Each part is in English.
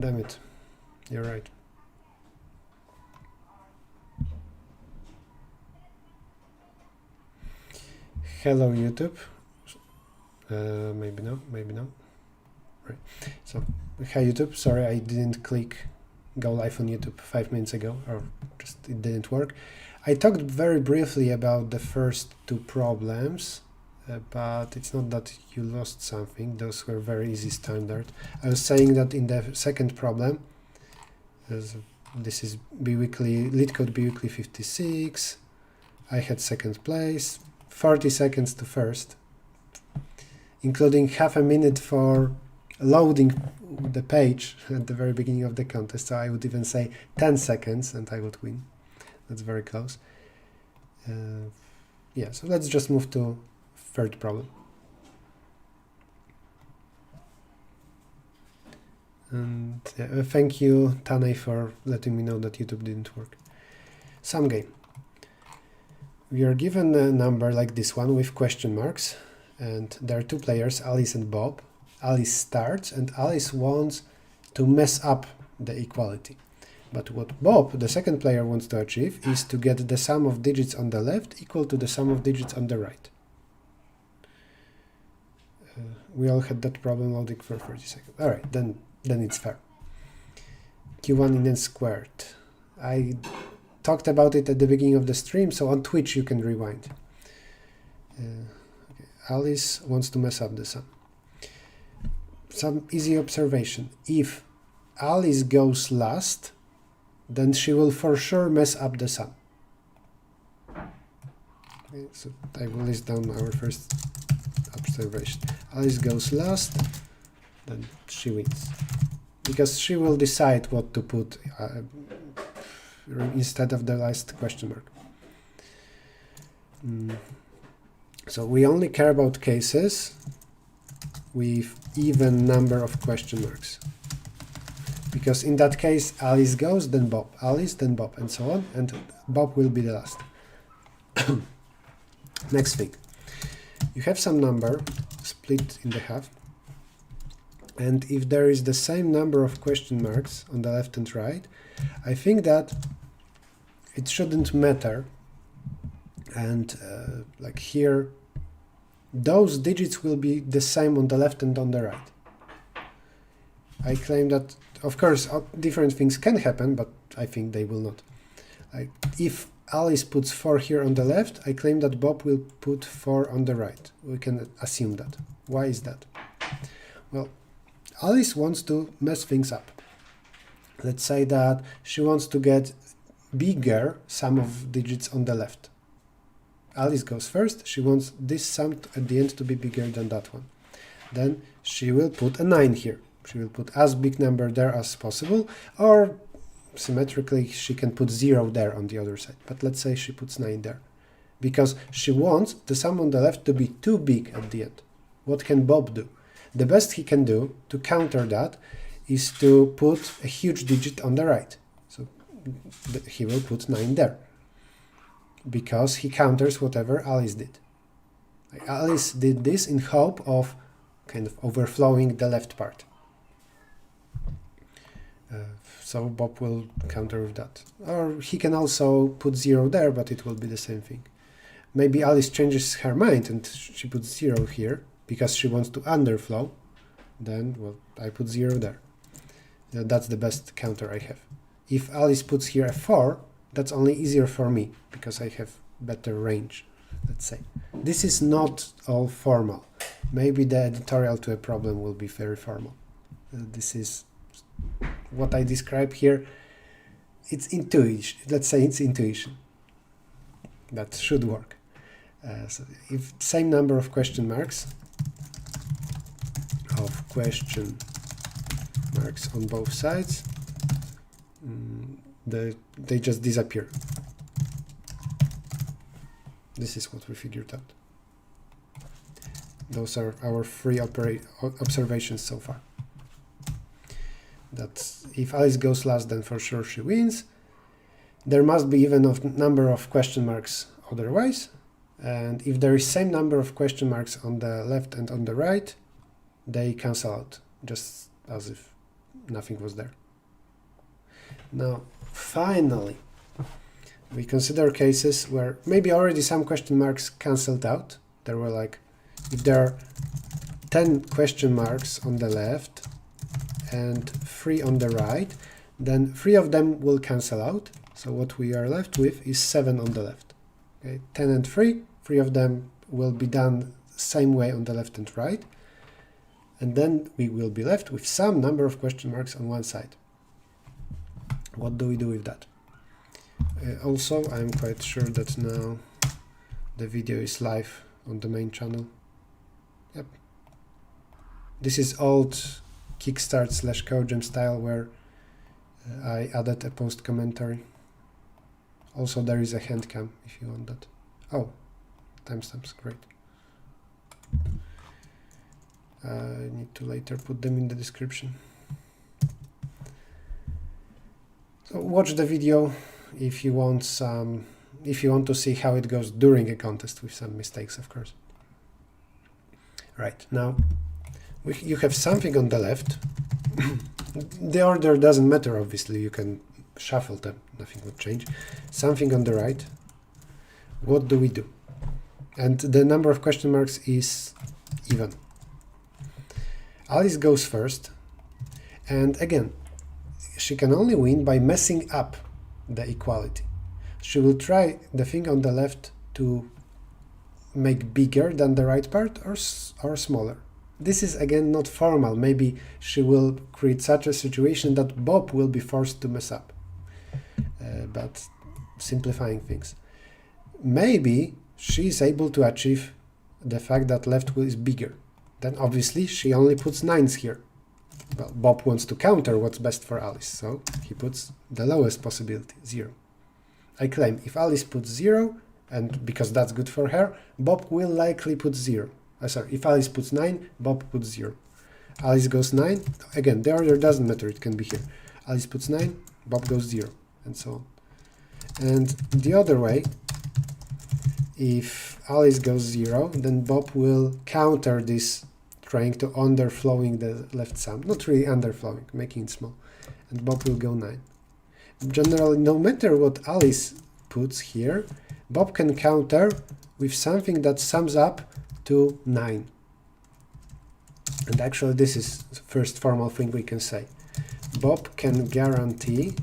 Damn it, you're right. Hello YouTube. Maybe no, maybe no. Right. So, hi YouTube. Sorry, I didn't click go live on YouTube 5 minutes ago, or just it didn't work. I talked very briefly about the first two problems, but it's not that you lost something. Those were very easy standard. I was saying that in the second problem, this is Biweekly, LeetCode Biweekly 56. I had second place, 40 seconds to first, including half a minute for loading the page at the very beginning of the contest. So I would even say 10 seconds and I would win. That's very close. Yeah, so let's just move to third problem. And thank you, Tanei, for letting me know that YouTube didn't work. Some game. We are given a number like this one with question marks, and there are two players, Alice and Bob. Alice starts, and Alice wants to mess up the equality. But what Bob, the second player, wants to achieve is to get the sum of digits on the left equal to the sum of digits on the right. We all had that problem loading for 30 seconds. All right, then it's fair. Q1 in n squared. I talked about it at the beginning of the stream, so on Twitch you can rewind. Okay. Alice wants to mess up the sum. Some easy observation. If Alice goes last, then she will for sure mess up the sum. Okay, so I will list down our first observation. Alice goes last, then she wins. Because she will decide what to put instead of the last question mark. So we only care about cases with even number of question marks. Because in that case, Alice goes, then Bob, Alice, then Bob, and so on, and Bob will be the last. Next thing. You have some number split in the half, and if there is the same number of question marks on the left and right, I think that it shouldn't matter, and like here, those digits will be the same on the left and on the right. I claim that, of course, different things can happen, but I think they will not. Like if Alice puts 4 here on the left, I claim that Bob will put 4 on the right. We can assume that. Why is that? Well, Alice wants to mess things up. Let's say that she wants to get bigger sum of digits on the left. Alice goes first. She wants this sum at the end to be bigger than that one. Then she will put a 9 here. She will put as big number there as possible, or symmetrically she can put 0 there on the other side. But let's say she puts 9 there, because she wants the sum on the left to be too big at the end. What can Bob do? The best he can do to counter that is to put a huge digit on the right. So he will put 9 there, because he counters whatever Alice did. Alice did this in hope of kind of overflowing the left part. So Bob will counter with that. Or he can also put 0 there, but it will be the same thing. Maybe Alice changes her mind and she puts 0 here because she wants to underflow. Then, well, I put 0 there. That's the best counter I have. If Alice puts here a 4, that's only easier for me because I have better range, let's say. This is not all formal. Maybe the editorial to a problem will be very formal. This is what I describe here. It's intuition. Let's say it's intuition. That should work. So if same number of question marks on both sides, they just disappear. This is what we figured out. Those are our 3 observations so far. That if Alice goes last, then for sure she wins. There must be even a number of question marks otherwise. And if there is same number of question marks on the left and on the right, they cancel out, just as if nothing was there. Now, finally, we consider cases where maybe already some question marks cancelled out. There were like, if there are 10 question marks on the left and 3 on the right, then 3 of them will cancel out. So what we are left with is 7 on the left. Okay, 10 and 3 of them will be done same way on the left and right. And then we will be left with some number of question marks on one side. What do we do with that? Also, I'm quite sure that now the video is live on the main channel. Yep. This is old Kickstart/CodeGem style where I added a post commentary. Also, there is a hand cam if you want that. Oh, timestamps, great. I need to later put them in the description. So watch the video if you want to see how it goes during a contest with some mistakes, of course. Right, now you have something on the left. The order doesn't matter, obviously, you can shuffle them, nothing would change. Something on the right. What do we do? And the number of question marks is even. Alice goes first, and again, she can only win by messing up the equality. She will try the thing on the left to make bigger than the right part or smaller. This is again not formal. Maybe she will create such a situation that Bob will be forced to mess up. But simplifying things. Maybe she is able to achieve the fact that left is bigger. Then obviously she only puts 9s here. Well, Bob wants to counter what's best for Alice, so he puts the lowest possibility, 0. I claim if Alice puts 0, and because that's good for her, Bob will likely put 0. If Alice puts 9, Bob puts 0. Alice goes 9, again, the order doesn't matter, it can be here. Alice puts 9, Bob goes 0, and so on. And the other way, if Alice goes 0, then Bob will counter this, trying to underflowing the left sum. Not really underflowing, making it small. And Bob will go 9. Generally, no matter what Alice puts here, Bob can counter with something that sums up to 9. And actually, this is the first formal thing we can say. Bob can guarantee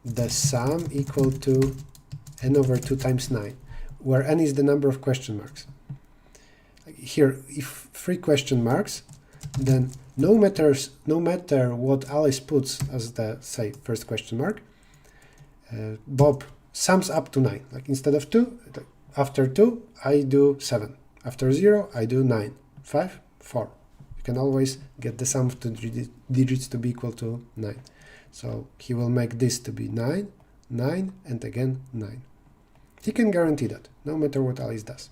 the sum equal to n over 2 times 9, where n is the number of question marks. Here, if 3 question marks, then no matter what Alice puts as the, say, first question mark, Bob sums up to 9. Like instead of 2, after 2, I do 7. After 0, I do 9. 5, 4. You can always get the sum of the digits to be equal to 9. So he will make this to be 9, 9, and again 9. He can guarantee that, no matter what Alice does.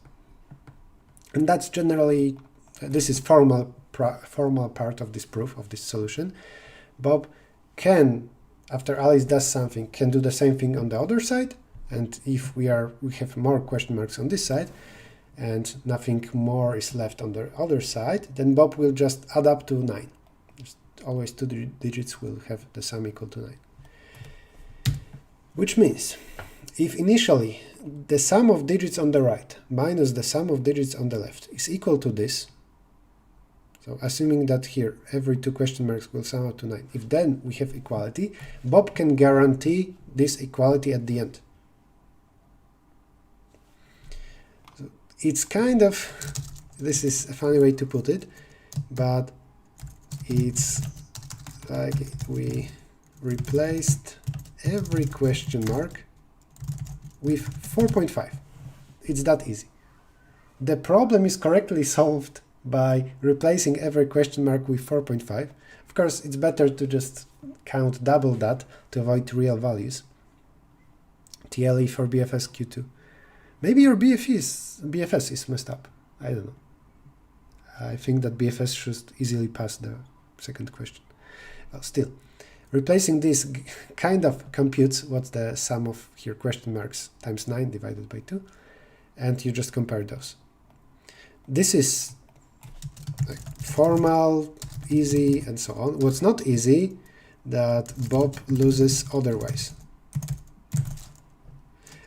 And that's generally, this is formal part of this proof, of this solution. Bob can, after Alice does something, can do the same thing on the other side. And if we have more question marks on this side, and nothing more is left on the other side, then Bob will just add up to 9. Just always 2 digits will have the sum equal to 9. Which means, if initially the sum of digits on the right minus the sum of digits on the left is equal to this, so assuming that here every 2 question marks will sum up to 9, if then we have equality, Bob can guarantee this equality at the end. So it's kind of, this is a funny way to put it, but it's like we replaced every question mark with 4.5. It's that easy. The problem is correctly solved by replacing every question mark with 4.5. Of course, it's better to just count double that to avoid real values. TLE for BFS Q2. Maybe your BFS is messed up. I don't know. I think that BFS should easily pass the second question. Well, still, replacing this kind of computes what's the sum of here question marks times 9 divided by 2, and you just compare those. This is like formal, easy, and so on. What's not easy, that Bob loses otherwise.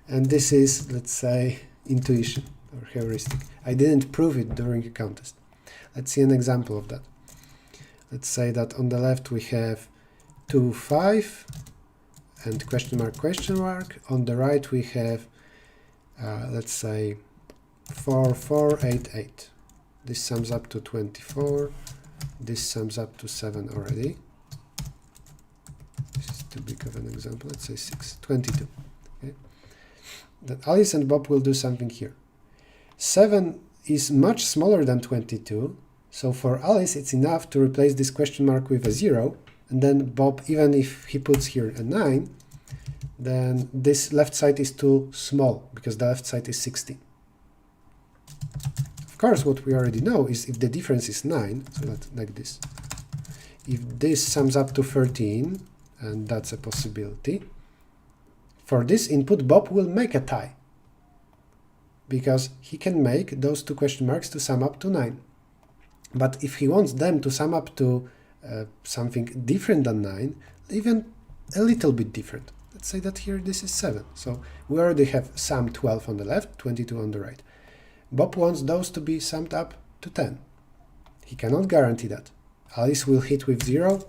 And this is, let's say, intuition or heuristic. I didn't prove it during a contest. Let's see an example of that. Let's say that on the left we have 2, 5 and question mark. On the right we have, let's say, 4, 4, 8, 8. This sums up to 24. This sums up to 7 already. This is too big of an example. Let's say 6, 22. Okay. That Alice and Bob will do something here. 7 is much smaller than 22, so for Alice it's enough to replace this question mark with a 0, and then Bob, even if he puts here a 9, then this left side is too small, because the left side is 16. Of course, what we already know is if the difference is 9, so that's like this. If this sums up to 13, and that's a possibility, for this input, Bob will make a tie, because he can make those two question marks to sum up to 9. But if he wants them to sum up to something different than 9, even a little bit different. Let's say that here this is 7. So we already have sum 12 on the left, 22 on the right. Bob wants those to be summed up to 10. He cannot guarantee that. Alice will hit with 0,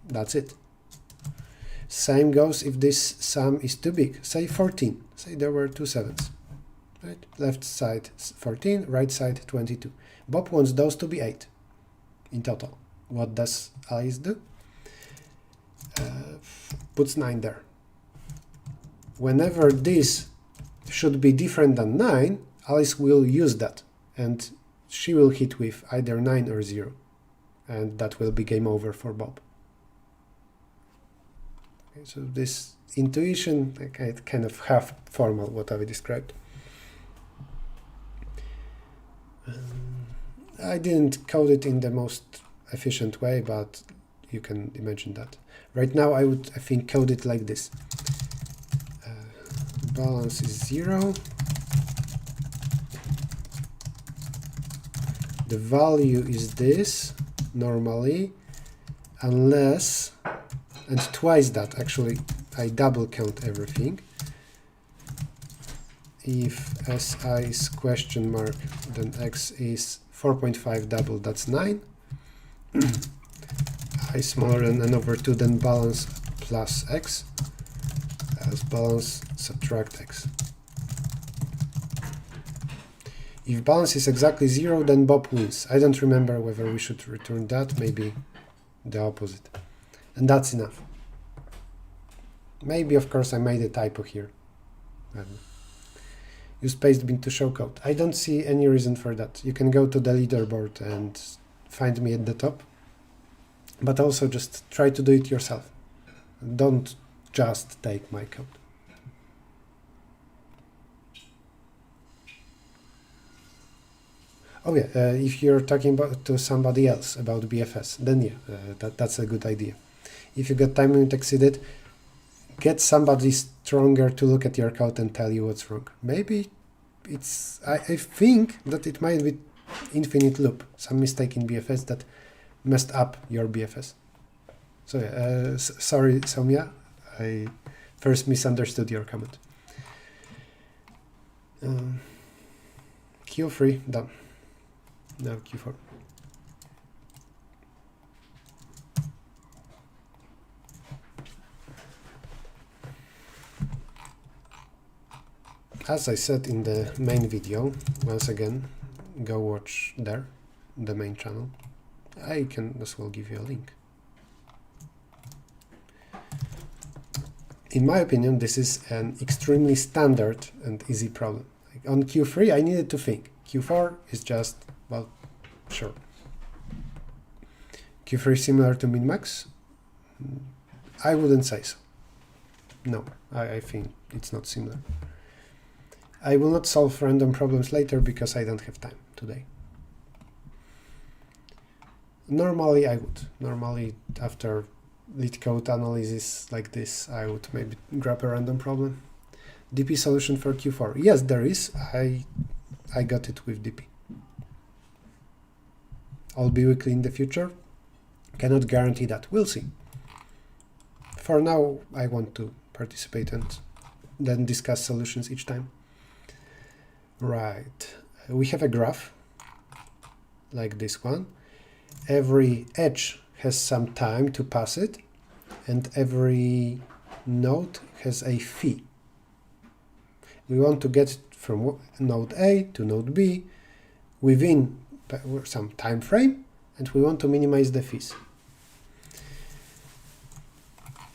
that's it. Same goes if this sum is too big, say 14, say there were 2 7s. Right? Left side 14, right side 22. Bob wants those to be 8 in total. What does Alice do? Puts 9 there. Whenever this should be different than 9, Alice will use that, and she will hit with either 9 or 0, and that will be game over for Bob. Okay, so this intuition, kind of half formal, what I described. I didn't code it in the most efficient way, but you can imagine that. Right now I would, I think, code it like this. Balance is 0. The value is this, normally, unless, and twice that, actually, I double count everything. If si is question mark, then x is 4.5 double, that's 9. I smaller than n over 2, then balance plus x, as balance subtract x. If balance is exactly 0, then Bob wins. I don't remember whether we should return that, maybe the opposite. And that's enough. Maybe, of course, I made a typo here. Use pastebin to show code. I don't see any reason for that. You can go to the leaderboard and find me at the top. But also just try to do it yourself. Don't just take my code. Oh yeah, if you're talking to somebody else about BFS, then yeah, that's a good idea. If you get time limit exceeded, get somebody stronger to look at your code and tell you what's wrong. Maybe it's, I think that it might be infinite loop, some mistake in BFS that messed up your BFS. So yeah, sorry, Soumya, I first misunderstood your comment. Q3, done. Now Q4. As I said in the main video, once again, go watch there, the main channel. I can as well give you a link. In my opinion, this is an extremely standard and easy problem. Like on Q3, I needed to think. Q4 is just, well, sure. Q3 similar to min-max? I wouldn't say so. No, I think it's not similar. I will not solve random problems later because I don't have time today. Normally I would. Normally after LeetCode analysis like this, I would maybe grab a random problem. DP solution for Q4. Yes, there is. I got it with DP. all Biweekly in the future. Cannot guarantee that. We'll see. For now, I want to participate and then discuss solutions each time. Right. We have a graph like this one. Every edge has some time to pass it, and every node has a fee. We want to get from node A to node B within some time frame, and we want to minimize the fees.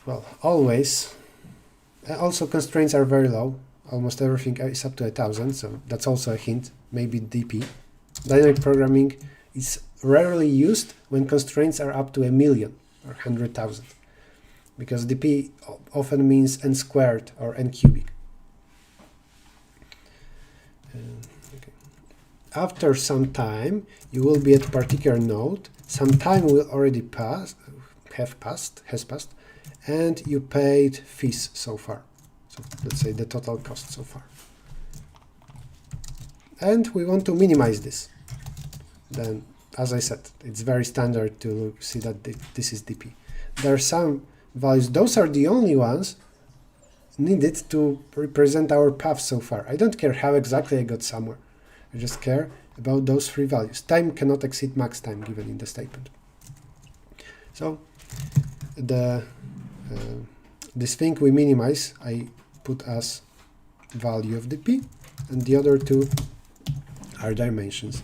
Well, always. Also, constraints are very low. Almost everything is up to 1,000, so that's also a hint. Maybe DP. Dynamic programming is rarely used when constraints are up to 1,000,000 or 100,000, because DP often means n squared or n cubic. Okay. After some time, you will be at a particular node. Some time will already has passed, and you paid fees so far. So let's say the total cost so far. And we want to minimize this. Then, as I said, it's very standard to see that this is DP. There are some values, those are the only ones needed to represent our path so far. I don't care how exactly I got somewhere. I just care about those three values. Time cannot exceed max time given in the statement. So this thing we minimize, I put as value of DP, and the other two are dimensions.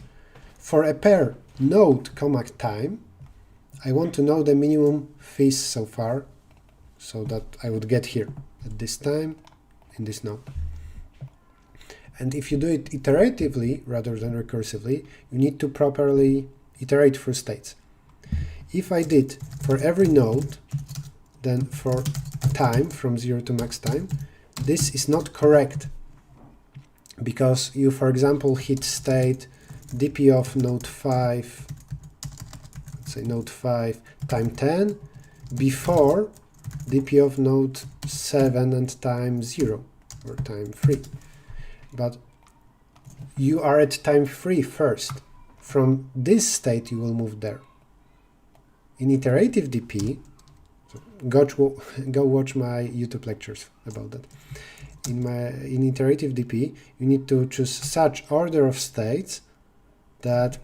For a pair node, time, I want to know the minimum fees so far, so that I would get here at this time in this node. And if you do it iteratively rather than recursively, you need to properly iterate through states. If I did for every node, then for time from 0 to max time, this is not correct, because you, for example, hit state dp of node 5, let's say node 5 time 10, before dp of node 7 and time 0, or time 3. But you are at time 3 first. From this state you will move there. In iterative DP, go watch my YouTube lectures about that. In iterative DP, you need to choose such order of states that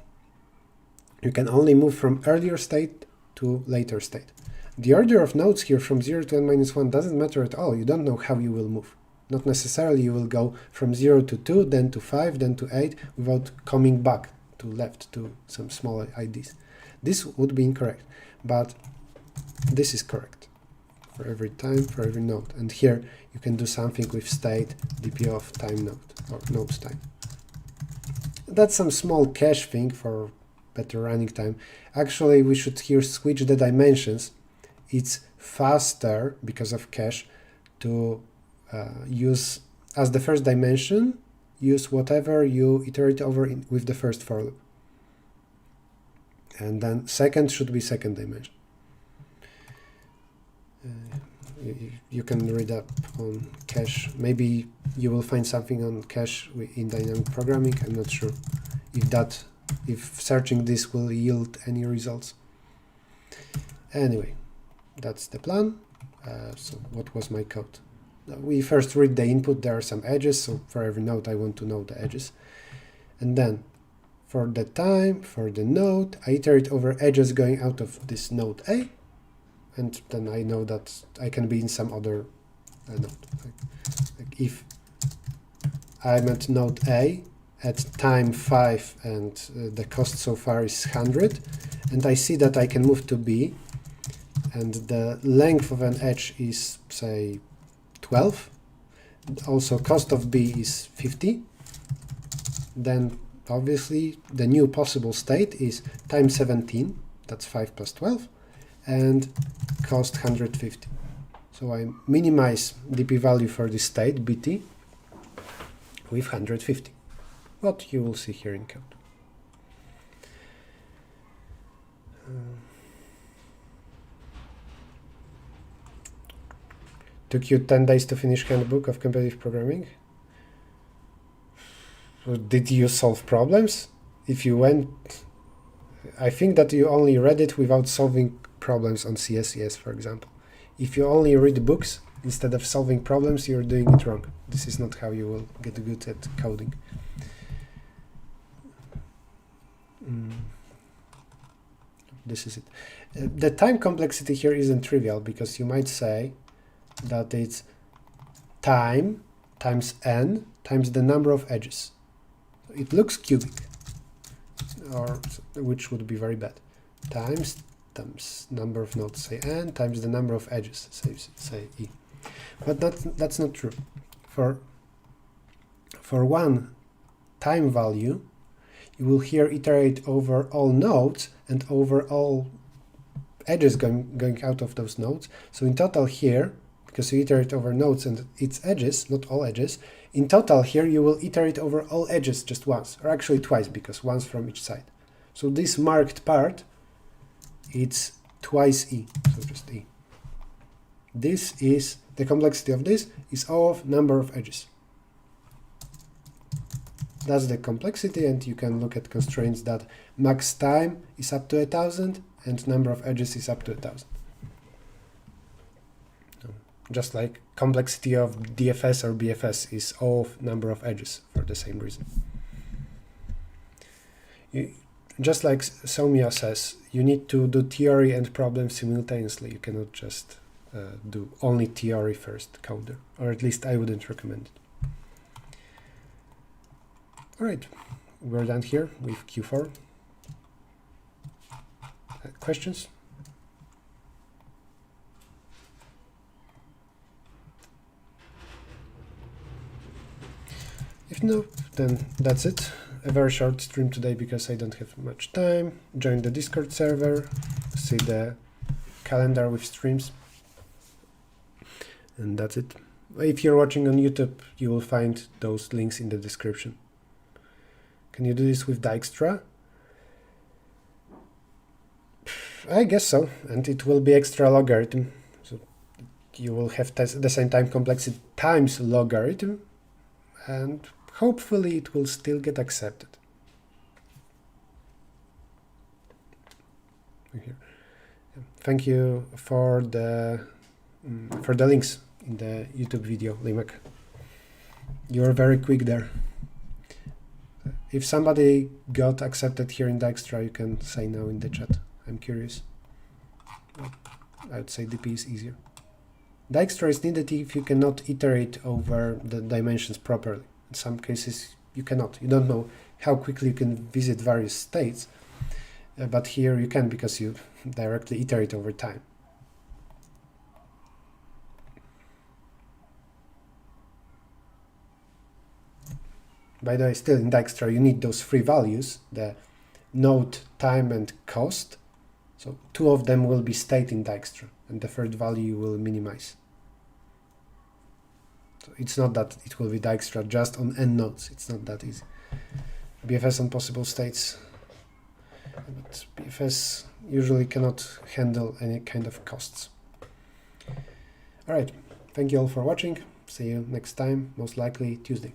you can only move from earlier state to later state. The order of nodes here from 0 to n-1 doesn't matter at all. You don't know how you will move. Not necessarily you will go from 0 to 2, then to 5, then to 8, without coming back to left to some small IDs. This would be incorrect, but this is correct for every time, for every node. And here you can do something with state dp of time node, or nodes time. That's some small cache thing for better running time. Actually, we should here switch the dimensions. It's faster, because of cache, to use as the first dimension, use whatever you iterate over with the first for loop. And then second should be second dimension. You can read up on cache. Maybe you will find something on cache in dynamic programming. I'm not sure if searching this will yield any results. Anyway, that's the plan. So what was my code? We first read the input. There are some edges, so for every node I want to know the edges. And then for the time, for the node, I iterate over edges going out of this node A, and then I know that I can be in some other node. Like if I'm at node A at time 5 and the cost so far is 100, and I see that I can move to B, and the length of an edge is, say, 12, also cost of B is 50, then obviously the new possible state is time 17, that's 5 plus 12, and cost 150. So I minimize dp value for this state, bt, with 150, what you will see here in code. Took you 10 days to finish Handbook of Competitive Programming. Did you solve problems? If you went I think that you only read it without solving problems on CSES, for example. If you only read books instead of solving problems, you're doing it wrong. This is not how you will get good at coding. This is it. The time complexity here isn't trivial, because you might say that it's time times n times the number of edges. It looks cubic, or which would be very bad. Times number of nodes, say n, times the number of edges, say e. But that's not true. For one time value, you will here iterate over all nodes and over all edges going out of those nodes. So in total here, because you iterate over nodes and its edges, not all edges, in total here you will iterate over all edges just once, or actually twice, because once from each side. So this marked part, it's twice e, so just e. This is, the complexity of this is O of number of edges. That's the complexity, and you can look at constraints that max time is up to 1000 and number of edges is up to 1000. Just like complexity of DFS or BFS is O of number of edges for the same reason. Just like Soumya says, you need to do theory and problem simultaneously. You cannot just do only theory first, coder, or at least I wouldn't recommend it. All right, we're done here with Q4. Questions? If no, then that's it. A very short stream today because I don't have much time. Join the Discord server, see the calendar with streams, and that's it. If you're watching on YouTube, you will find those links in the description. Can you do this with Dijkstra? I guess so, and it will be extra logarithm. So you will have the same time complexity times logarithm, and hopefully it will still get accepted. Here. Thank you for the links in the YouTube video, Limek. You're very quick there. If somebody got accepted here in Dijkstra, you can say now in the chat. I'm curious. I would say DP is easier. Dijkstra is needed if you cannot iterate over the dimensions properly. In some cases, you cannot. You don't know how quickly you can visit various states, but here you can because you directly iterate over time. By the way, still in Dijkstra, you need those three values, the node, time, and cost. So two of them will be state in Dijkstra, and the third value you will minimize. So it's not that it will be Dijkstra just on n nodes. It's not that easy. BFS on possible states. But BFS usually cannot handle any kind of costs. All right. Thank you all for watching. See you next time, most likely Tuesday.